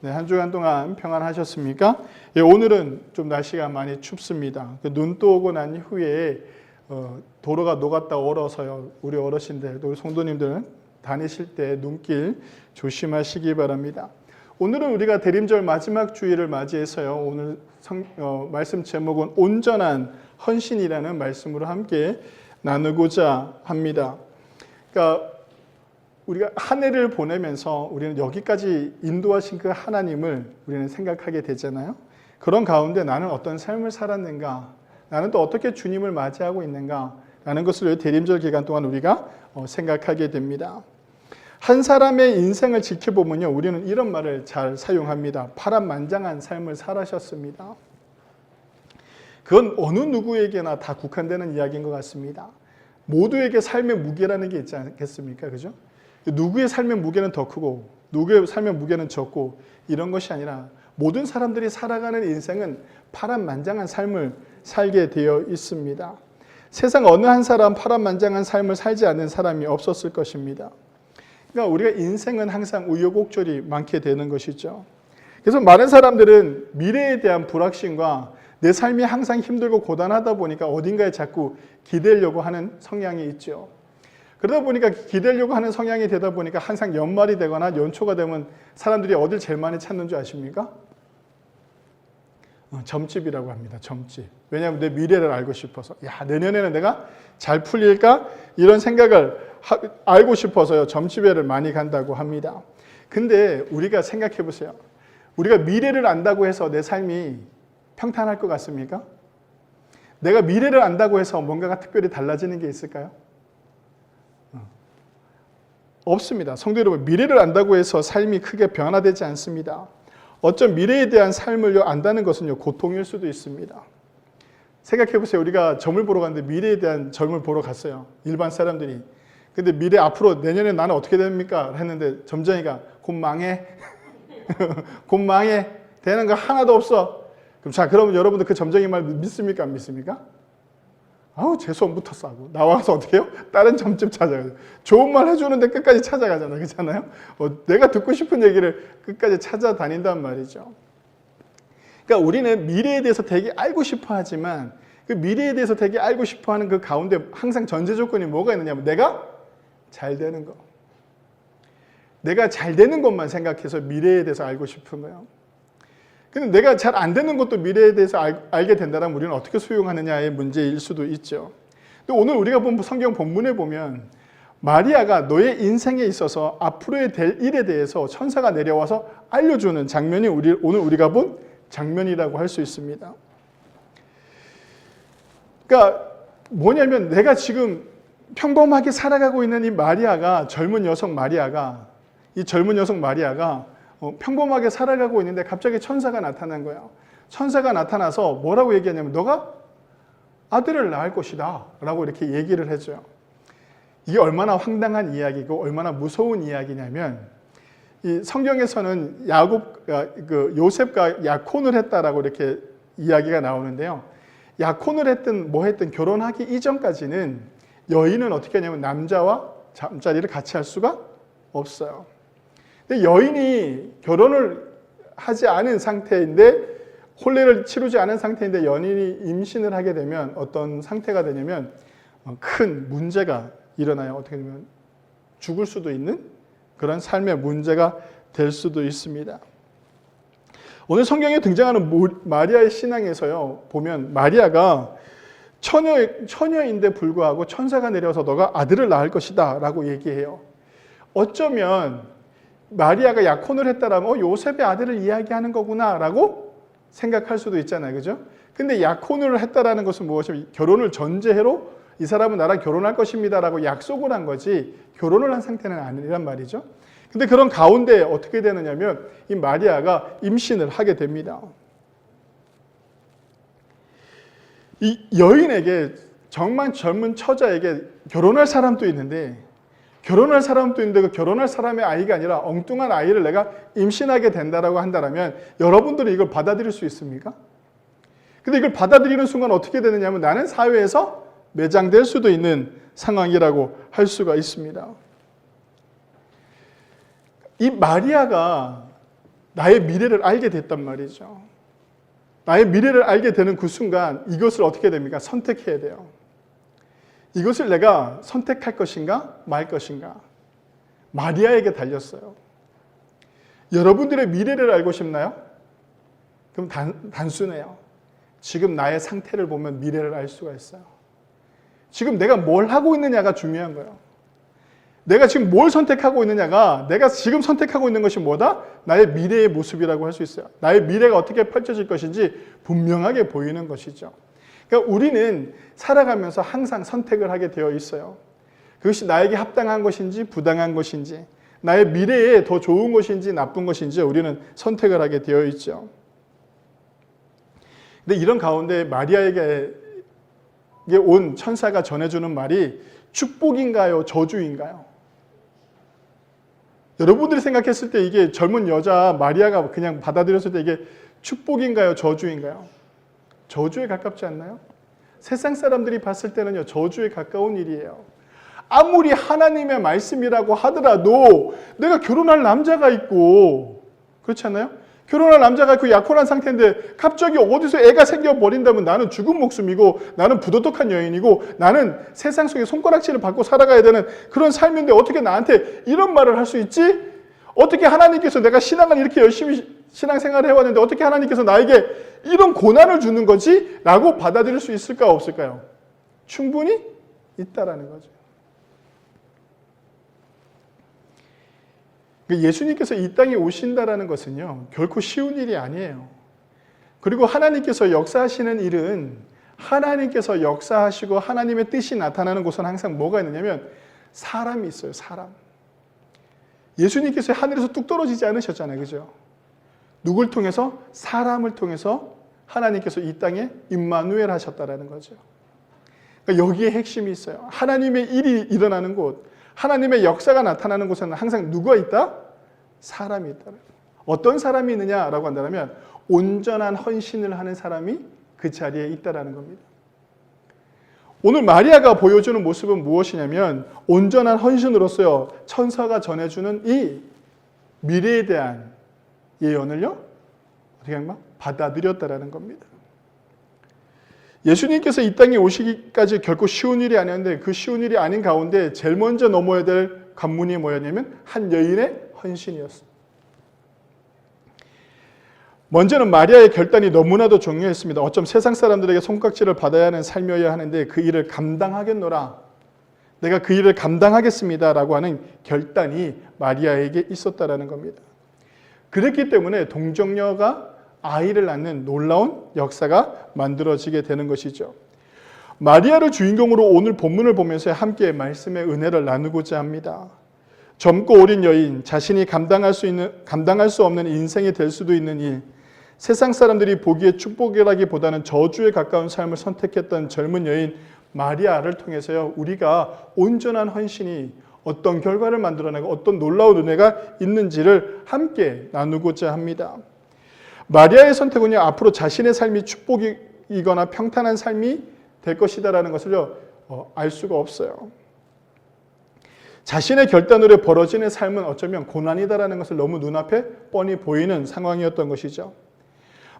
네, 한 주간 동안 평안하셨습니까? 예, 오늘은 좀 날씨가 많이 춥습니다. 눈 또 오고 난 후에 도로가 녹았다 얼어서요. 우리 어르신들, 우리 성도님들 다니실 때 눈길 조심하시기 바랍니다. 오늘은 우리가 대림절 마지막 주일을 맞이해서요. 오늘 말씀 제목은 온전한 헌신이라는 말씀으로 함께 나누고자 합니다. 그러니까 우리가 한 해를 보내면서 우리는 여기까지 인도하신 그 하나님을 우리는 생각하게 되잖아요. 그런 가운데 나는 어떤 삶을 살았는가? 나는 또 어떻게 주님을 맞이하고 있는가? 라는 것을 대림절 기간 동안 우리가 생각하게 됩니다. 한 사람의 인생을 지켜보면요. 우리는 이런 말을 잘 사용합니다. 파란만장한 삶을 살아셨습니다. 그건 어느 누구에게나 다 국한되는 이야기인 것 같습니다. 모두에게 삶의 무게라는 게 있지 않겠습니까? 그죠? 누구의 삶의 무게는 더 크고 누구의 삶의 무게는 적고 이런 것이 아니라 모든 사람들이 살아가는 인생은 파란만장한 삶을 살게 되어 있습니다. 세상 어느 한 사람 파란만장한 삶을 살지 않는 사람이 없었을 것입니다. 그러니까 우리가 인생은 항상 우여곡절이 많게 되는 것이죠. 그래서 많은 사람들은 미래에 대한 불확신과 내 삶이 항상 힘들고 고단하다 보니까 어딘가에 자꾸 기대려고 하는 성향이 있죠. 그러다 보니까 기대려고 하는 성향이 되다 보니까 항상 연말이 되거나 연초가 되면 사람들이 어딜 제일 많이 찾는 줄 아십니까? 점집이라고 합니다. 점집. 왜냐하면 내 미래를 알고 싶어서. 야, 내년에는 내가 잘 풀릴까? 이런 생각을 알고 싶어서요. 점집에를 많이 간다고 합니다. 근데 우리가 생각해 보세요. 우리가 미래를 안다고 해서 내 삶이 평탄할 것 같습니까? 내가 미래를 안다고 해서 뭔가가 특별히 달라지는 게 있을까요? 없습니다. 성도 여러분, 미래를 안다고 해서 삶이 크게 변화되지 않습니다. 어쩜 미래에 대한 삶을 안다는 것은요, 고통일 수도 있습니다. 생각해 보세요. 우리가 점을 보러 갔는데 미래에 대한 점을 보러 갔어요. 일반 사람들이. 근데 미래 앞으로 내년에 나는 어떻게 됩니까? 했는데 점장이가 곧 망해. 곧 망해. 되는 거 하나도 없어. 그럼 자, 그러면 여러분들 그 점장의 말 믿습니까? 안 믿습니까? 아우, 재수없부터 싸고 나와서 어떻게 해요? 다른 점집 찾아가요. 좋은 말 해주는데 끝까지 찾아가잖아요. 그렇잖아요? 내가 듣고 싶은 얘기를 끝까지 찾아다닌단 말이죠. 그러니까 우리는 미래에 대해서 되게 알고 싶어 하지만 그 미래에 대해서 되게 알고 싶어 하는 그 가운데 항상 전제 조건이 뭐가 있느냐면 내가 잘 되는 거. 내가 잘 되는 것만 생각해서 미래에 대해서 알고 싶은 거예요. 근데 내가 잘 안 되는 것도 미래에 대해서 알게 된다면 우리는 어떻게 수용하느냐의 문제일 수도 있죠. 또 오늘 우리가 본 성경 본문에 보면 마리아가 너의 인생에 있어서 앞으로의 될 일에 대해서 천사가 내려와서 알려주는 장면이 오늘 우리가 본 장면이라고 할 수 있습니다. 그러니까 뭐냐면 내가 지금 평범하게 살아가고 있는 이 마리아가 이 젊은 여성 마리아가 평범하게 살아가고 있는데 갑자기 천사가 나타난 거예요. 천사가 나타나서 뭐라고 얘기하냐면 너가 아들을 낳을 것이다 라고 이렇게 얘기를 해줘요. 이게 얼마나 황당한 이야기고 얼마나 무서운 이야기냐면 이 성경에서는 요셉과 약혼을 했다라고 이렇게 이야기가 나오는데요. 약혼을 했든 뭐 했든 결혼하기 이전까지는 여인은 어떻게 하냐면 남자와 잠자리를 같이 할 수가 없어요. 근데 여인이 결혼을 하지 않은 상태인데 혼례를 치르지 않은 상태인데 연인이 임신을 하게 되면 어떤 상태가 되냐면 큰 문제가 일어나요. 어떻게 되면 죽을 수도 있는 그런 삶의 문제가 될 수도 있습니다. 오늘 성경에 등장하는 마리아의 신앙에서요. 보면 마리아가 처녀인데 불구하고 천사가 내려서 너가 아들을 낳을 것이다 라고 얘기해요. 어쩌면 마리아가 약혼을 했다라면 요셉의 아들을 이야기하는 거구나 라고 생각할 수도 있잖아요. 그죠? 근데 약혼을 했다라는 것은 무엇이냐면 결혼을 전제로 이 사람은 나랑 결혼할 것입니다 라고 약속을 한 거지 결혼을 한 상태는 아니란 말이죠. 근데 그런 가운데 어떻게 되느냐면 이 마리아가 임신을 하게 됩니다. 이 여인에게 정말 젊은 처자에게 결혼할 사람도 있는데 그 결혼할 사람의 아이가 아니라 엉뚱한 아이를 내가 임신하게 된다라고 한다면 여러분들은 이걸 받아들일 수 있습니까? 근데 이걸 받아들이는 순간 어떻게 되느냐면 나는 사회에서 매장될 수도 있는 상황이라고 할 수가 있습니다. 이 마리아가 나의 미래를 알게 됐단 말이죠. 나의 미래를 알게 되는 그 순간 이것을 어떻게 됩니까? 선택해야 돼요. 이것을 내가 선택할 것인가 말 것인가. 마리아에게 달렸어요. 여러분들의 미래를 알고 싶나요? 그럼 단순해요. 지금 나의 상태를 보면 미래를 알 수가 있어요. 지금 내가 뭘 하고 있느냐가 중요한 거예요. 내가 지금 뭘 선택하고 있느냐가 내가 지금 선택하고 있는 것이 뭐다? 나의 미래의 모습이라고 할 수 있어요. 나의 미래가 어떻게 펼쳐질 것인지 분명하게 보이는 것이죠. 그러니까 우리는 살아가면서 항상 선택을 하게 되어 있어요. 그것이 나에게 합당한 것인지 부당한 것인지 나의 미래에 더 좋은 것인지 나쁜 것인지 우리는 선택을 하게 되어 있죠. 근데 이런 가운데 마리아에게 온 천사가 전해주는 말이 축복인가요? 저주인가요? 여러분들이 생각했을 때 이게 젊은 여자 마리아가 그냥 받아들였을 때 이게 축복인가요? 저주인가요? 저주에 가깝지 않나요? 세상 사람들이 봤을 때는요, 저주에 가까운 일이에요. 아무리 하나님의 말씀이라고 하더라도 내가 결혼할 남자가 있고, 그렇지 않나요? 결혼할 남자가 있고 약혼한 상태인데 갑자기 어디서 애가 생겨버린다면 나는 죽은 목숨이고 나는 부도덕한 여인이고 나는 세상 속에 손가락질을 받고 살아가야 되는 그런 삶인데 어떻게 나한테 이런 말을 할 수 있지? 어떻게 하나님께서 내가 신앙을 이렇게 열심히 신앙생활을 해왔는데 어떻게 하나님께서 나에게 이런 고난을 주는 거지? 라고 받아들일 수 있을까 없을까요? 충분히 있다라는 거죠. 예수님께서 이 땅에 오신다라는 것은요, 결코 쉬운 일이 아니에요. 그리고 하나님께서 역사하시는 일은 하나님께서 역사하시고 하나님의 뜻이 나타나는 곳은 항상 뭐가 있느냐면 사람이 있어요, 사람. 예수님께서 하늘에서 뚝 떨어지지 않으셨잖아요, 그죠? 누굴 통해서? 사람을 통해서 하나님께서 이 땅에 임마누엘 하셨다라는 거죠. 그러니까 여기에 핵심이 있어요. 하나님의 일이 일어나는 곳, 하나님의 역사가 나타나는 곳에는 항상 누가 있다? 사람이 있다. 어떤 사람이 있느냐라고 한다면 온전한 헌신을 하는 사람이 그 자리에 있다라는 겁니다. 오늘 마리아가 보여주는 모습은 무엇이냐면 온전한 헌신으로서요, 천사가 전해주는 이 미래에 대한 예언을요, 어떻게 하면 받아들였다라는 겁니다. 예수님께서 이 땅에 오시기까지 결코 쉬운 일이 아니었는데 그 쉬운 일이 아닌 가운데 제일 먼저 넘어야 될 관문이 뭐였냐면 한 여인의 헌신이었습니다. 먼저는 마리아의 결단이 너무나도 중요했습니다. 어쩜 세상 사람들에게 손깍지를 받아야 하는 삶이어야 하는데 그 일을 감당하겠노라. 내가 그 일을 감당하겠습니다. 라고 하는 결단이 마리아에게 있었다라는 겁니다. 그랬기 때문에 동정녀가 아이를 낳는 놀라운 역사가 만들어지게 되는 것이죠. 마리아를 주인공으로 오늘 본문을 보면서 함께 말씀의 은혜를 나누고자 합니다. 젊고 어린 여인, 자신이 감당할 수 없는 인생이 될 수도 있는 일, 세상 사람들이 보기에 축복이라기보다는 저주에 가까운 삶을 선택했던 젊은 여인 마리아를 통해서요, 우리가 온전한 헌신이 어떤 결과를 만들어내고 어떤 놀라운 은혜가 있는지를 함께 나누고자 합니다. 마리아의 선택은요, 앞으로 자신의 삶이 축복이거나 평탄한 삶이 될 것이다라는 것을요, 알 수가 없어요. 자신의 결단으로 벌어지는 삶은 어쩌면 고난이다라는 것을 너무 눈앞에 뻔히 보이는 상황이었던 것이죠.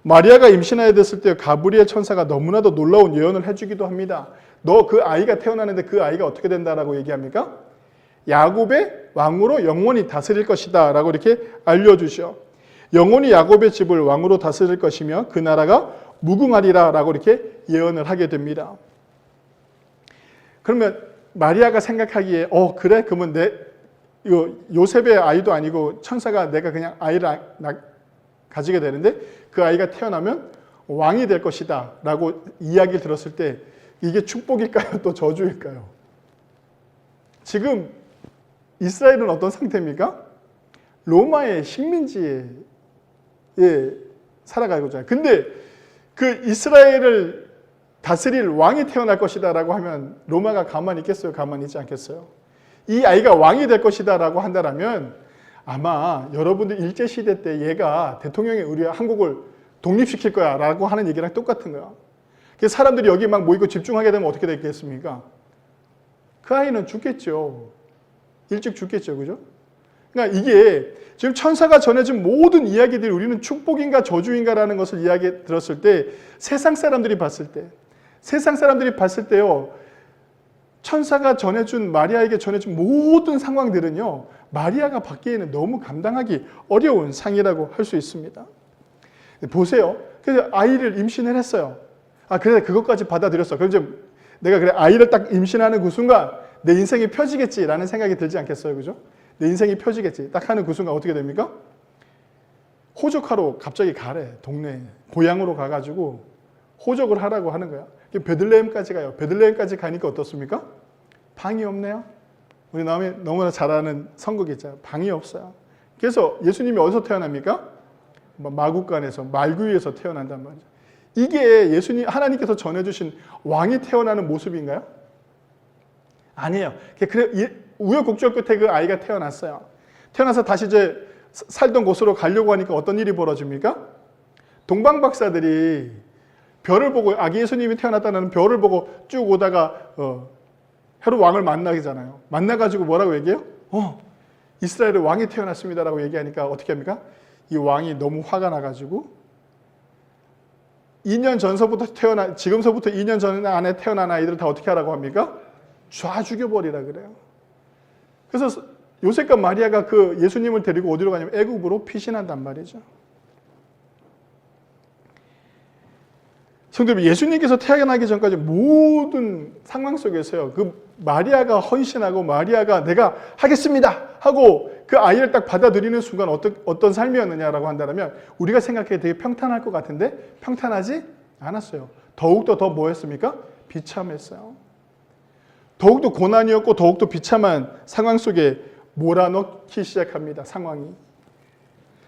마리아가 임신하게 됐을 때 가브리엘 천사가 너무나도 놀라운 예언을 해주기도 합니다. 너 그 아이가 태어나는데 그 아이가 어떻게 된다라고 얘기합니까? 야곱의 왕으로 영원히 다스릴 것이다 라고 이렇게 알려주셔. 영원히 야곱의 집을 왕으로 다스릴 것이며 그 나라가 무궁하리라 라고 이렇게 예언을 하게 됩니다. 그러면 마리아가 생각하기에 그래? 그러면 요셉의 아이도 아니고 천사가 내가 그냥 아이를 가지게 되는데 그 아이가 태어나면 왕이 될 것이다 라고 이야기를 들었을 때 이게 축복일까요? 또 저주일까요? 지금 이스라엘은 어떤 상태입니까? 로마의 식민지에 살아가고 있잖아요. 근데 그 이스라엘을 다스릴 왕이 태어날 것이다 라고 하면 로마가 가만히 있겠어요? 가만히 있지 않겠어요? 이 아이가 왕이 될 것이다 라고 한다면 아마 여러분들 일제시대 때 얘가 대통령이 우리 한국을 독립시킬 거야 라고 하는 얘기랑 똑같은 거야. 그래서 사람들이 여기 막 모이고 집중하게 되면 어떻게 되겠습니까? 그 아이는 죽겠죠. 일찍 죽겠죠. 그죠? 그러니까 이게 지금 천사가 전해준 모든 이야기들이 우리는 축복인가 저주인가라는 것을 이야기 들었을 때 세상 사람들이 봤을 때요, 천사가 전해준 마리아에게 전해준 모든 상황들은요, 마리아가 받기에는 너무 감당하기 어려운 상이라고 할 수 있습니다. 보세요. 그래서 아이를 임신을 했어요. 그래 그것까지 받아들였어. 그럼 이제 내가 그래 아이를 딱 임신하는 그 순간 내 인생이 펴지겠지라는 생각이 들지 않겠어요, 그죠? 내 인생이 펴지겠지. 딱 하는 그 순간 어떻게 됩니까? 호적하러 갑자기 가래. 동네 고향으로 가가지고 호적을 하라고 하는 거야. 베들레헴까지 가요. 베들레헴까지 가니까 어떻습니까? 방이 없네요. 우리 너무나 잘 아는 선곡 있잖아요. 방이 없어요. 그래서 예수님이 어디서 태어납니까? 마구간에서 말구유에서 태어난단 말이죠. 이게 하나님께서 전해주신 왕이 태어나는 모습인가요? 아니에요. 그래 우여곡절 끝에 그 아이가 태어났어요. 태어나서 다시 이제 살던 곳으로 가려고 하니까 어떤 일이 벌어집니까? 동방 박사들이 별을 보고 아기 예수님이 태어났다는 별을 보고 쭉 오다가 헤롯 왕을 만나잖아요. 만나가지고 뭐라고 얘기해요? 이스라엘의 왕이 태어났습니다라고 얘기하니까 어떻게 합니까? 이 왕이 너무 화가 나가지고 2년 전서부터 지금서부터 2년 전 안에 태어난 아이들을 다 어떻게 하라고 합니까? 쏴 죽여버리라 그래요. 그래서 요셉과 마리아가 그 예수님을 데리고 어디로 가냐면 애굽으로 피신한단 말이죠. 성도 여러분, 예수님께서 태어나기 전까지 모든 상황 속에서요, 그 마리아가 헌신하고 마리아가 내가 하겠습니다 하고 그 아이를 딱 받아들이는 순간 어떤 삶이었느냐라고 한다면 우리가 생각해 되게 평탄할 것 같은데 평탄하지 않았어요. 더욱더 더 뭐였습니까? 비참했어요. 더욱더 고난이었고 더욱더 비참한 상황 속에 몰아넣기 시작합니다. 상황이.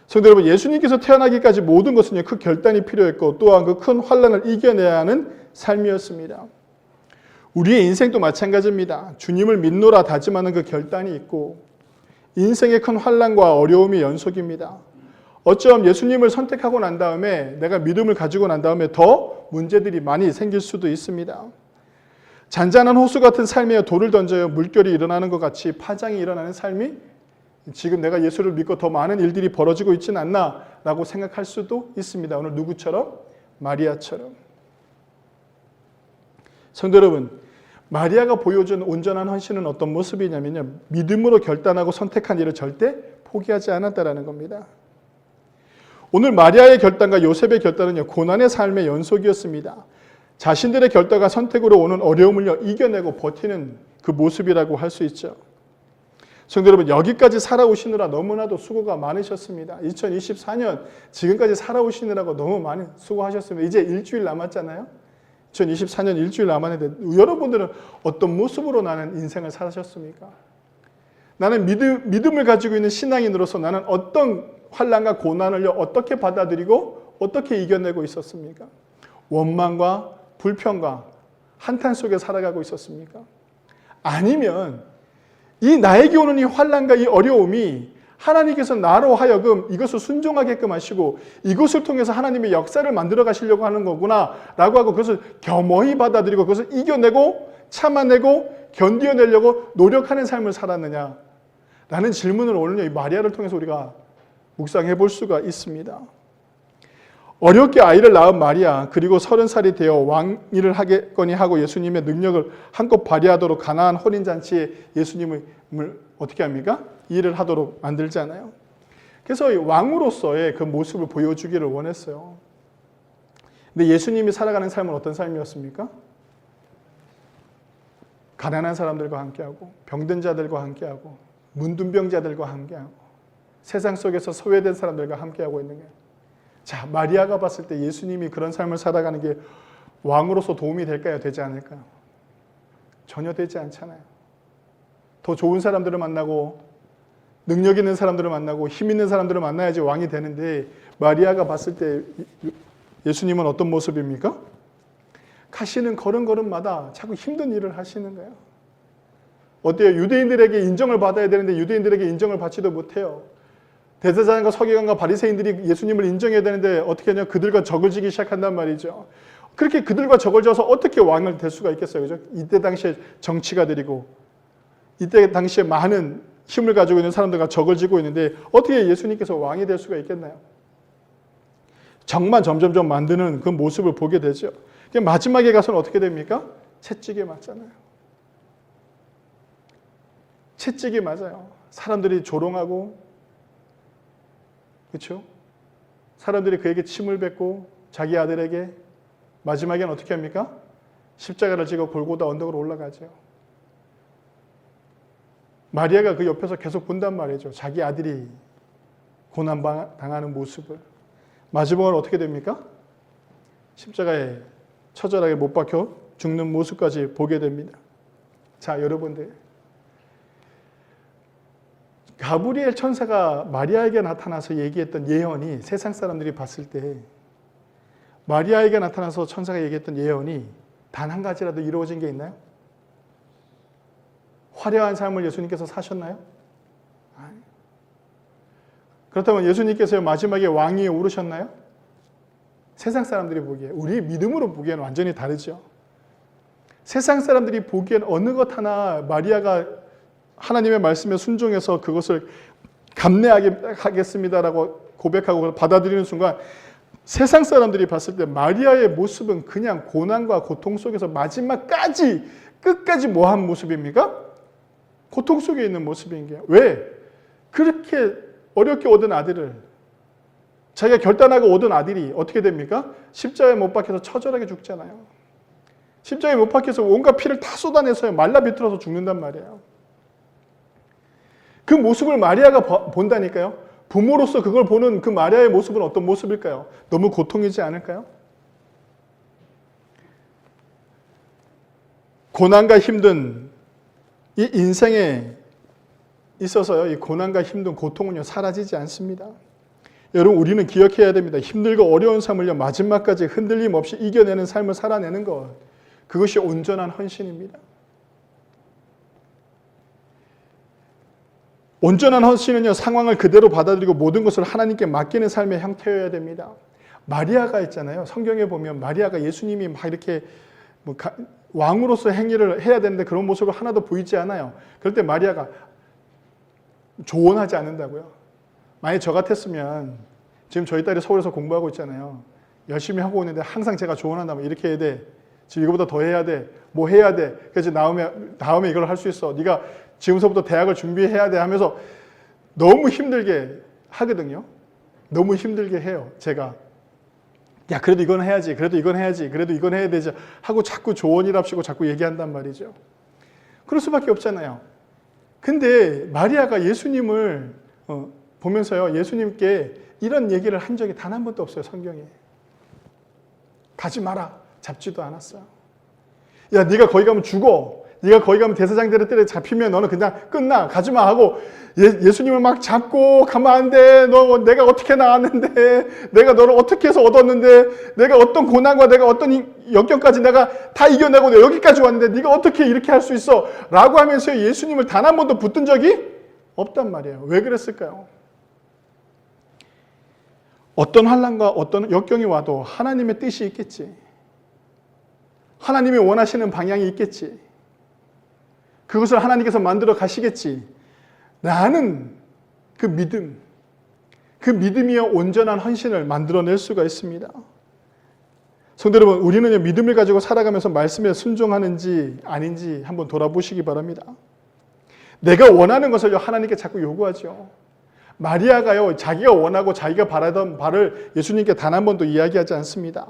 성도 여러분, 예수님께서 태어나기까지 모든 것은요, 그 결단이 필요했고 또한 그 큰 환난을 이겨내야 하는 삶이었습니다. 우리의 인생도 마찬가지입니다. 주님을 믿노라 다짐하는 그 결단이 있고 인생의 큰 환난과 어려움이 연속입니다. 어쩌면 예수님을 선택하고 난 다음에 내가 믿음을 가지고 난 다음에 더 문제들이 많이 생길 수도 있습니다. 잔잔한 호수 같은 삶에 돌을 던져요 물결이 일어나는 것 같이 파장이 일어나는 삶이 지금 내가 예수를 믿고 더 많은 일들이 벌어지고 있지는 않나 라고 생각할 수도 있습니다. 오늘 누구처럼? 마리아처럼. 성도 여러분, 마리아가 보여준 온전한 헌신은 어떤 모습이냐면요, 믿음으로 결단하고 선택한 일을 절대 포기하지 않았다라는 겁니다. 오늘 마리아의 결단과 요셉의 결단은요, 고난의 삶의 연속이었습니다. 자신들의 결단과 선택으로 오는 어려움을 이겨내고 버티는 그 모습이라고 할 수 있죠. 성도 여러분, 여기까지 살아오시느라 너무나도 수고가 많으셨습니다. 2024년 지금까지 살아오시느라고 너무 많이 수고하셨습니다. 이제 일주일 남았잖아요. 2024년 일주일 남았는데 여러분들은 어떤 모습으로 나는 인생을 사셨습니까? 나는 믿음을 가지고 있는 신앙인으로서 나는 어떤 환난과 고난을 어떻게 받아들이고 어떻게 이겨내고 있었습니까? 원망과 불평과 한탄 속에 살아가고 있었습니까? 아니면 이 나에게 오는 이 환난과 이 어려움이 하나님께서 나로 하여금 이것을 순종하게끔 하시고 이것을 통해서 하나님의 역사를 만들어 가시려고 하는 거구나 라고 하고 그것을 겸허히 받아들이고 그것을 이겨내고 참아내고 견뎌내려고 노력하는 삶을 살았느냐 라는 질문을 오늘 이 마리아를 통해서 우리가 묵상해 볼 수가 있습니다. 어렵게 아이를 낳은 마리아, 그리고 30살이 되어 왕위를 하겠거니 하고 예수님의 능력을 한껏 발휘하도록 가나안 혼인잔치에 예수님을 어떻게 합니까? 일을 하도록 만들잖아요. 그래서 왕으로서의 그 모습을 보여주기를 원했어요. 근데 예수님이 살아가는 삶은 어떤 삶이었습니까? 가난한 사람들과 함께하고 병든 자들과 함께하고 문둥병자들과 함께하고 세상 속에서 소외된 사람들과 함께하고 있는 거예요. 자, 마리아가 봤을 때 예수님이 그런 삶을 살아가는 게 왕으로서 도움이 될까요? 되지 않을까요? 전혀 되지 않잖아요. 더 좋은 사람들을 만나고 능력 있는 사람들을 만나고 힘 있는 사람들을 만나야지 왕이 되는데 마리아가 봤을 때 예수님은 어떤 모습입니까? 가시는 걸음걸음마다 자꾸 힘든 일을 하시는 거예요. 어때요? 유대인들에게 인정을 받아야 되는데 유대인들에게 인정을 받지도 못해요. 대제사장과 서기관과 바리새인들이 예수님을 인정해야 되는데 어떻게 하냐? 그들과 적을 지기 시작한단 말이죠. 그렇게 그들과 적을 져서 어떻게 왕을 될 수가 있겠어요? 그죠? 이때 당시에 정치가들이고 이때 당시에 많은 힘을 가지고 있는 사람들과 적을 지고 있는데 어떻게 예수님께서 왕이 될 수가 있겠나요? 적만 점점점 만드는 그 모습을 보게 되죠. 마지막에 가서는 어떻게 됩니까? 채찍에 맞잖아요. 채찍이 맞아요. 사람들이 조롱하고, 그렇죠? 사람들이 그에게 침을 뱉고 자기 아들에게 마지막에는 어떻게 합니까? 십자가를 지고 골고다 언덕으로 올라가죠. 마리아가 그 옆에서 계속 본단 말이죠. 자기 아들이 고난당하는 모습을. 마지막으로 어떻게 됩니까? 십자가에 처절하게 못 박혀 죽는 모습까지 보게 됩니다. 자, 여러분들. 가브리엘 천사가 마리아에게 나타나서 얘기했던 예언이 세상 사람들이 봤을 때 마리아에게 나타나서 천사가 얘기했던 예언이 단 한 가지라도 이루어진 게 있나요? 화려한 삶을 예수님께서 사셨나요? 그렇다면 예수님께서 마지막에 왕위에 오르셨나요? 세상 사람들이 보기에, 우리 믿음으로 보기에는 완전히 다르죠. 세상 사람들이 보기엔 어느 것 하나 마리아가 하나님의 말씀에 순종해서 그것을 감내하겠습니다라고 고백하고 받아들이는 순간 세상 사람들이 봤을 때 마리아의 모습은 그냥 고난과 고통 속에서 마지막까지 끝까지 뭐한 모습입니까? 고통 속에 있는 모습인 게. 왜? 그렇게 어렵게 얻은 아들을, 자기가 결단하고 얻은 아들이 어떻게 됩니까? 십자가에 못 박혀서 처절하게 죽잖아요. 십자가에 못 박혀서 온갖 피를 다 쏟아내서 말라 비틀어서 죽는단 말이에요. 그 모습을 마리아가 본다니까요. 부모로서 그걸 보는 그 마리아의 모습은 어떤 모습일까요? 너무 고통이지 않을까요? 고난과 힘든 이 인생에 있어서요, 이 고난과 힘든 고통은요, 사라지지 않습니다. 여러분, 우리는 기억해야 됩니다. 힘들고 어려운 삶을요, 마지막까지 흔들림 없이 이겨내는 삶을 살아내는 것, 그것이 온전한 헌신입니다. 온전한 헌신은요, 상황을 그대로 받아들이고 모든 것을 하나님께 맡기는 삶의 형태여야 됩니다. 마리아가 있잖아요. 성경에 보면 마리아가 예수님이 막 이렇게 왕으로서 행위를 해야 되는데 그런 모습을 하나도 보이지 않아요. 그럴 때 마리아가 조언하지 않는다고요. 만약 저 같았으면, 지금 저희 딸이 서울에서 공부하고 있잖아요. 열심히 하고 있는데 항상 제가 조언한다면 이렇게 해야 돼. 지금 이거보다 더 해야 돼. 뭐 해야 돼. 그래서 다음에 이걸 할 수 있어. 네가 지금서부터 대학을 준비해야 돼 하면서 너무 힘들게 하거든요. 너무 힘들게 해요. 제가. 야, 그래도 이건 해야지. 그래도 이건 해야지. 그래도 이건 해야 되지. 하고 자꾸 조언이랍시고 자꾸 얘기한단 말이죠. 그럴 수밖에 없잖아요. 근데 마리아가 예수님을 보면서요, 예수님께 이런 얘기를 한 적이 단 한 번도 없어요, 성경에. 가지 마라. 잡지도 않았어요. 야, 네가 거기 가면 죽어. 네가 거기 가면 대사장들의 뜰에 잡히면 너는 그냥 끝나. 가지 마 하고 예수님을 막 잡고 가면 안 돼. 너 내가 어떻게 나왔는데, 내가 너를 어떻게 해서 얻었는데, 내가 어떤 고난과 내가 어떤 역경까지 내가 다 이겨내고 내가 여기까지 왔는데 네가 어떻게 이렇게 할 수 있어? 라고 하면서 예수님을 단 한 번도 붙든 적이 없단 말이에요. 왜 그랬을까요? 어떤 환난과 어떤 역경이 와도 하나님의 뜻이 있겠지. 하나님이 원하시는 방향이 있겠지. 그것을 하나님께서 만들어 가시겠지. 라는 그 믿음, 그 믿음이여 온전한 헌신을 만들어낼 수가 있습니다. 성도 여러분, 우리는 믿음을 가지고 살아가면서 말씀에 순종하는지 아닌지 한번 돌아보시기 바랍니다. 내가 원하는 것을 하나님께 자꾸 요구하죠. 마리아가요, 자기가 원하고 자기가 바라던 바를 예수님께 단 한 번도 이야기하지 않습니다.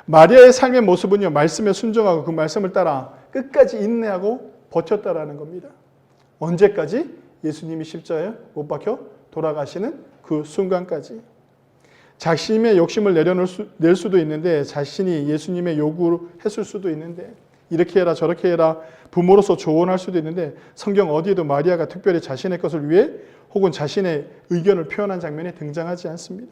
마리아의 삶의 모습은요, 말씀에 순종하고 그 말씀을 따라 끝까지 인내하고 버텼다라는 겁니다. 언제까지? 예수님이 십자가에 못 박혀 돌아가시는 그 순간까지. 자신의 욕심을 낼 수도 있는데, 자신이 예수님의 요구를 했을 수도 있는데, 이렇게 해라 저렇게 해라 부모로서 조언할 수도 있는데, 성경 어디에도 마리아가 특별히 자신의 것을 위해 혹은 자신의 의견을 표현한 장면이 등장하지 않습니다.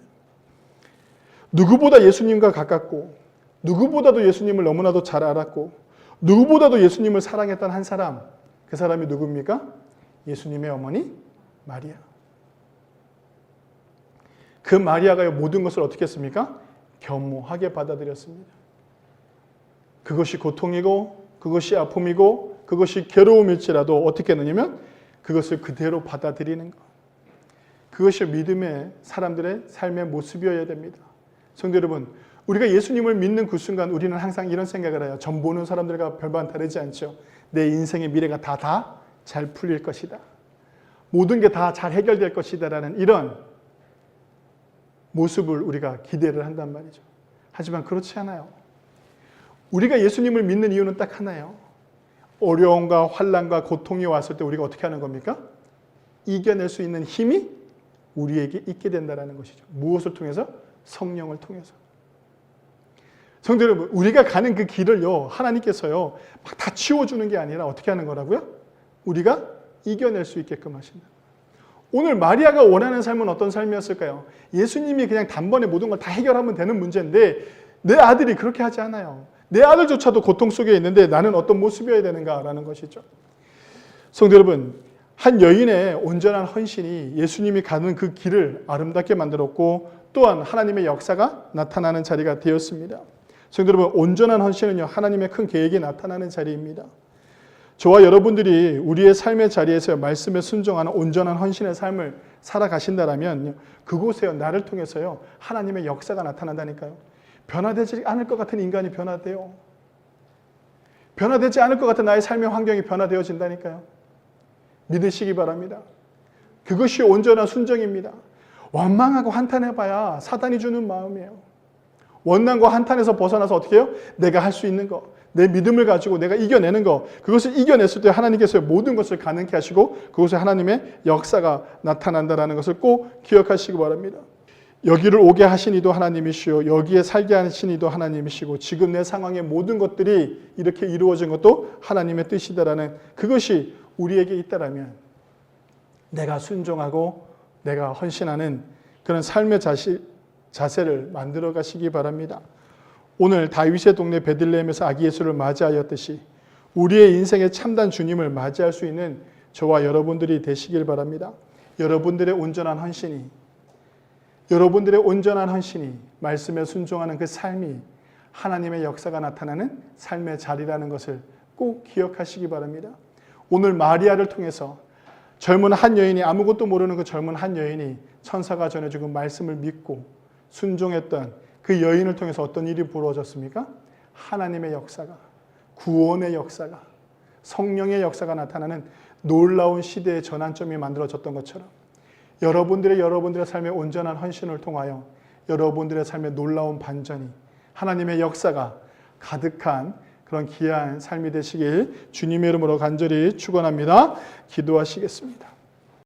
누구보다 예수님과 가깝고, 누구보다도 예수님을 너무나도 잘 알았고, 누구보다도 예수님을 사랑했던 한 사람, 그 사람이 누굽니까? 예수님의 어머니 마리아. 그 마리아가 모든 것을 어떻게 했습니까? 겸허하게 받아들였습니다. 그것이 고통이고, 그것이 아픔이고, 그것이 괴로움일지라도 어떻게 했느냐면 그것을 그대로 받아들이는 것. 그것이 믿음의 사람들의 삶의 모습이어야 됩니다. 성도 여러분, 우리가 예수님을 믿는 그 순간 우리는 항상 이런 생각을 해요. 전 보는 사람들과 별반 다르지 않죠. 내 인생의 미래가 다 잘 풀릴 것이다. 모든 게 다 잘 해결될 것이다 라는 이런 모습을 우리가 기대를 한단 말이죠. 하지만 그렇지 않아요. 우리가 예수님을 믿는 이유는 딱 하나예요. 어려움과 환난과 고통이 왔을 때 우리가 어떻게 하는 겁니까? 이겨낼 수 있는 힘이 우리에게 있게 된다는 것이죠. 무엇을 통해서? 성령을 통해서. 성도 여러분, 우리가 가는 그 길을요, 하나님께서요, 막 다 치워주는 게 아니라 어떻게 하는 거라고요? 우리가 이겨낼 수 있게끔 하신다. 오늘 마리아가 원하는 삶은 어떤 삶이었을까요? 예수님이 그냥 단번에 모든 걸 다 해결하면 되는 문제인데 내 아들이 그렇게 하지 않아요. 내 아들조차도 고통 속에 있는데 나는 어떤 모습이어야 되는가라는 것이죠. 성도 여러분, 한 여인의 온전한 헌신이 예수님이 가는 그 길을 아름답게 만들었고 또한 하나님의 역사가 나타나는 자리가 되었습니다. 성도 여러분, 온전한 헌신은요, 하나님의 큰 계획이 나타나는 자리입니다. 저와 여러분들이 우리의 삶의 자리에서 말씀에 순종하는 온전한 헌신의 삶을 살아가신다면 그곳에요, 나를 통해서요, 하나님의 역사가 나타난다니까요. 변화되지 않을 것 같은 인간이 변화돼요. 변화되지 않을 것 같은 나의 삶의 환경이 변화되어진다니까요. 믿으시기 바랍니다. 그것이 온전한 순종입니다. 원망하고 한탄해봐야 사단이 주는 마음이에요. 원망과 한탄에서 벗어나서 어떻게 해요? 내가 할 수 있는 거, 내 믿음을 가지고 내가 이겨내는 거, 그것을 이겨냈을 때 하나님께서 모든 것을 가능케 하시고 그곳에 하나님의 역사가 나타난다는 것을 꼭 기억하시기 바랍니다. 여기를 오게 하신 이도 하나님이시오, 여기에 살게 하신 이도 하나님이시고 지금 내 상황의 모든 것들이 이렇게 이루어진 것도 하나님의 뜻이다라는 그것이 우리에게 있다라면 내가 순종하고 내가 헌신하는 그런 삶의 자세를 만들어 가시기 바랍니다. 오늘 다윗의 동네 베들레헴에서 아기 예수를 맞이하였듯이 우리의 인생의 참단 주님을 맞이할 수 있는 저와 여러분들이 되시길 바랍니다. 여러분들의 온전한 헌신이 말씀에 순종하는 그 삶이 하나님의 역사가 나타나는 삶의 자리라는 것을 꼭 기억하시기 바랍니다. 오늘 마리아를 통해서 젊은 한 여인이, 아무것도 모르는 그 젊은 한 여인이 천사가 전해주고 말씀을 믿고 순종했던 그 여인을 통해서 어떤 일이 벌어졌습니까? 하나님의 역사가, 구원의 역사가, 성령의 역사가 나타나는 놀라운 시대의 전환점이 만들어졌던 것처럼 여러분들의 삶의 온전한 헌신을 통하여 여러분들의 삶의 놀라운 반전이, 하나님의 역사가 가득한 그런 귀한 삶이 되시길 주님의 이름으로 간절히 축원합니다. 기도하시겠습니다.